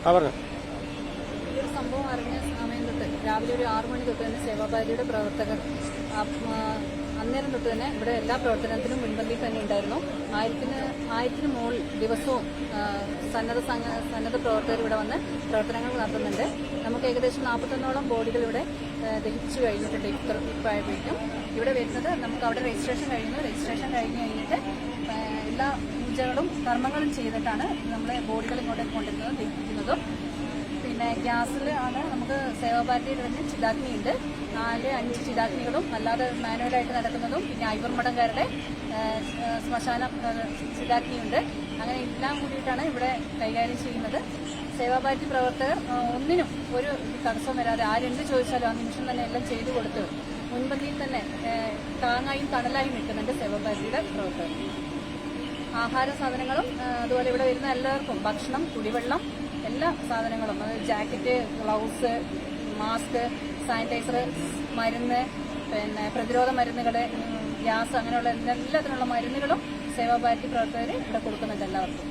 ഈ ഒരു സംഭവം അറിഞ്ഞ സമയം തൊട്ട് രാവിലെ ഒരു 6 മണി തൊട്ട് തന്നെ സേവാഭാരതിയുടെ പ്രവർത്തകർ അന്നേരം തൊട്ട് തന്നെ ഇവിടെ എല്ലാ പ്രവർത്തനത്തിനും മുൻപന്തിയിൽ തന്നെ ഉണ്ടായിരുന്നു. 1000-ന് മുകളിൽ ദിവസവും സന്നദ്ധ പ്രവർത്തകർ ഇവിടെ വന്ന് പ്രവർത്തനങ്ങൾ നടത്തുന്നുണ്ട്. നമുക്ക് ഏകദേശം 41ഓളം ബോഡികൾ ഇവിടെ ദഹിച്ചു കഴിഞ്ഞിട്ടുണ്ട്. ഇപ്പോഴേക്കും ഇവിടെ വരുന്നത് നമുക്ക് അവിടെ രജിസ്ട്രേഷൻ കഴിഞ്ഞിട്ട് എല്ലാ പൂജകളും കർമ്മങ്ങളും ചെയ്തിട്ടാണ് നമ്മളെ ബോഡികൾ ഇങ്ങോട്ടേക്ക് കൊണ്ടുവരുന്നതും ദഹിപ്പിക്കുന്നതും. പിന്നെ ഗ്യാസിൽ ആണ് നമുക്ക് സേവാഭാരതിയിൽ തന്നെ ചിതാഗ്നിയുണ്ട്. 4-5 ചിതാഗ്നികളും അല്ലാതെ മാനുവലായിട്ട് നടക്കുന്നതും പിന്നെ ഐവർമഠംകാരുടെ ശ്മശാന ചിതാഗ്നിയുണ്ട്. അങ്ങനെ എല്ലാം കൂടിയിട്ടാണ് ഇവിടെ കൈകാര്യം ചെയ്യുന്നത്. സേവാഭാരതി പ്രവർത്തകർ ഒന്നിനും ഒരു തടസ്സം വരാതെ ആരെന്ത് ചോദിച്ചാലും ആ നിമിഷം തന്നെ എല്ലാം ചെയ്തു കൊടുത്ത് മുൻപന്തിയിൽ തന്നെ താങ്ങായും തണലായും നിൽക്കുന്നുണ്ട് സേവാഭാരതിയുടെ പ്രവർത്തകർ. ആഹാര സാധനങ്ങളും അതുപോലെ ഇവിടെ വരുന്ന എല്ലാവർക്കും ഭക്ഷണം, കുടിവെള്ളം, എല്ലാ സാധനങ്ങളും, അതായത് ജാക്കറ്റ്, ഗ്ലൗസ്, മാസ്ക്, സാനിറ്റൈസർ, മരുന്ന്, പിന്നെ പ്രതിരോധ മരുന്നുകൾ, ഗ്യാസ്, അങ്ങനെയുള്ള എല്ലാത്തിനുള്ള മരുന്നുകളും സേവാഭാരതി പ്രവർത്തകർ ഇവിടെ കൊടുക്കുന്നുണ്ട് എല്ലാവർക്കും.